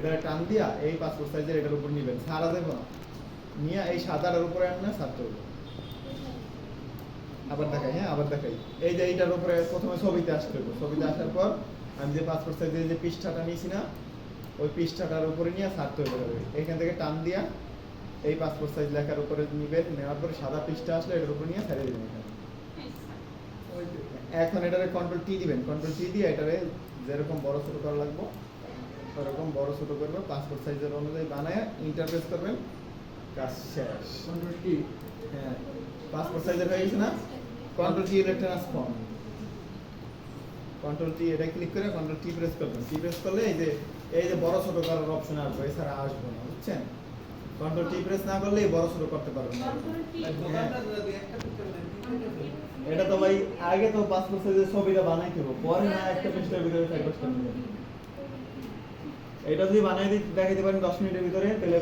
এটা টান দিয়া এই পাসপোর্ট সাইজের এটার উপর নিবেন, সারা দেব না, নিয়ে এই সাদাটার উপরে আনলে সারতে হবে। আবার দেখাই, হ্যাঁ আবার দেখাই। এই যে এইটার উপরে প্রথমে ছবিতে আসতে হবে, ছবিতে আসার পর আমি যে পাসপোর্ট সাইজের যে পৃষ্ঠাটা নিয়েছি না, ওই পৃষ্ঠাটার উপরে নিয়ে সারতে হবে। এখান থেকে টান দিয়া এই পাসপোর্ট সাইজ লেখার উপরে নিবেন, নেওয়ার পরে সাদা পৃষ্ঠা আসলে এটার উপর নিয়ে সারিয়ে দেবেন এখানে। এখন এটারে কন্ট্রোল টি দিবেন, কন্ট্রোল টি দিয়ে এটারে যেরকম বড় ছোট করা লাগবে ওরকম বড় ছোট করবে, পাসপোর্ট সাইজের অনুযায়ী বানায় ইন্টারফেস করবেন, কাজ শেষ। Control T. হ্যাঁ, পাসপোর্ট সাইজের হয়ে গেছে না? কন্ট্রোল টি এর ট্রান্সফর্ম, কন্ট্রোল টি এটা ক্লিক করে কন্ট্রোল টি প্রেস করবেন। টি প্রেস করলে এই যে বড় ছোট করার অপশন আসবে, এছাড়া আসবে না, বুঝছেন? কন্ট্রোল টি প্রেস না করলে বড় ছোট করতে পারবেন না। এটা তো ভাই আগে তো পাসপোর্ট সাইজের ছবিটা বানাইতে হবে, পরে না একটা পৃষ্ঠার ভিতরে 4-5টা। এটা যদি বানাই দিতে দেখাইতে পারেন 10 মিনিটের ভিতরে তাহলে